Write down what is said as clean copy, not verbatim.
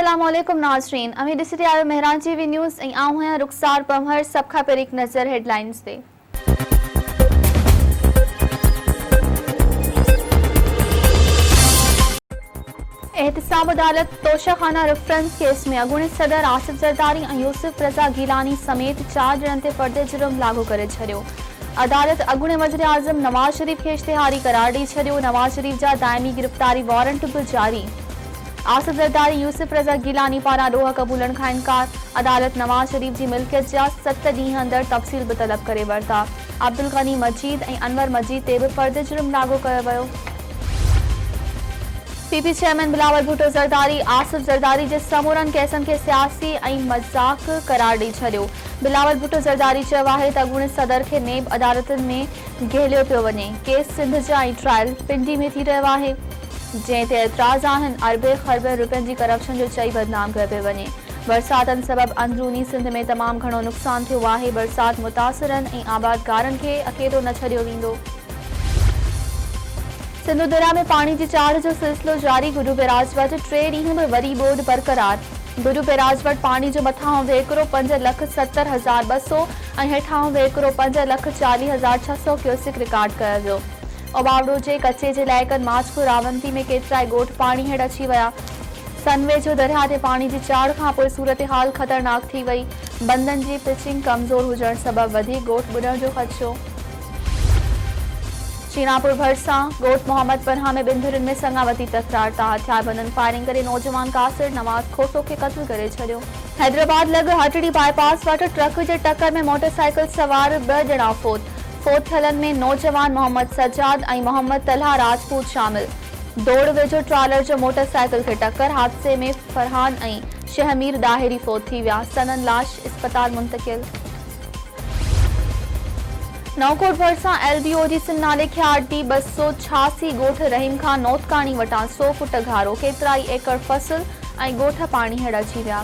अस्सलामुअलैकुम नाज़रीन, अमी ॾिसी रहिया आहियो मेहरान टीवी न्यूज़ ऐं आऊं आहियां रुख़सार पंवर। सभ खां पहिरीं हिकु नज़र हेडलाइंस ते। एहतिसाब अदालत तोशाखाना रेफरेंस केस में अॻूणे सदर आसिफ ज़रदारी ऐं यूसुफ रज़ा गीलानी समेत 4 ॼणनि ते फ़र्द जुर्म लागू करे छॾियो। अदालत अॻूणे वज़ीर आज़म नवाज़ शरीफ़ खे इश्तिहारी करार ॾेई छॾियो। नवाज़ शरीफ़ जा दाइमी गिरफ़्तारी वारंट बि जारी। आसिफ ज़रदारी यूसुफ रज़ा गीलानी पारां ॾोह क़बूलण खां इनकार। अदालत नवाज़ शरीफ़ जी मिल्कियत जा 7 ॾींहं अंदरि तफ़सील बि तलब करे वरिता। अब्दुल गनी मजीद ऐं अनवर मजीद ते बि फ़र्द जुर्म लागू कयो वियो। पीपी चेयरमैन बिलावल भुट्टो ज़रदारी आसिफ ज़रदारी जे समूरनि केसनि खे सियासी ऐं मज़ाक़ करार ॾेई छॾियो। बिलावल भुट्टो ज़रदारी चयो आहे त अॻूणे सदर खे नेब अदालतुनि में घेलियो पियो वञे। केस सिंध जा ऐं ट्रायल पिंडी में थी रहियो आहे, जंहिं ते एतिराज़ आहिनि। अरबे खरबे रुपयनि जी करप्शन जो चई बदनाम कयो पियो वञे। बरसातनि सबबि अंदरूनी सिंध में तमामु घणो नुक़सानु थियो आहे। बरसात मुतासिरनि ऐं आबादकारनि खे अकेलो न छॾियो वेंदो। सिंधु दरिया में पाणी जी चाढ़ जो सिलसिलो जारी। गुरु बैराज वटि 3 ॾींहं में वरी ॿोॾि बरक़रार। गुरु बैराज वटि पाणी जो मथां वहिकिरो 5,70,200 ऐं हेठां वहिकिरो 5,40,600 क्यूसिक रिकॉर्ड कयो वियो। ओबावड़ो जे कचे जे इलाइक़नि माचपुर रावंती में केतिराई ॻोठ पाणी हेठि अची विया। सनवे जो दरिया ते पाणी जी चाढ़ खां पोइ सूरत हाल ख़तरनाक थी वई। बंदनि जी पिचिंग कमज़ोर हुजण सबबि वधीक ॻोठ ॿुॾण जो ख़दशो। शीनापुर भरिसां ॻोठ मोहम्मदपरहा में 2 धुरनि में संगावती तकरार तां हथियारबंदनि फायरिंग करे नौजवान कासिर नवाज़ खोसो खे क़त्ल करे छॾियो। हैदराबाद लॻ हटड़ी बाईपास वटि ट्रक जे टक्कर में मोटरसाइकिल सवार 2 ॼणा फोत थियलनि में नौजवान मोहम्मद सजाद ऐं मोहम्मद तलहा राजपूत शामिल। दौड़ वेझो ट्रालर जो मोटरसाइकिल खे टक्कर। हादसे में फरहान ऐं शहमीर दाहिरी फोत थी विया। सनन लाश अस्पताल मुंतकिल। नौकोट भरिसां LBO सिंध नाले ख्याटी 286 ॻोठ रहीम खां नौतकानी वटां 100 फुट घारो। केतिराई एकड़ फसल ऐं ॻोठ पाणी हेठि अची विया।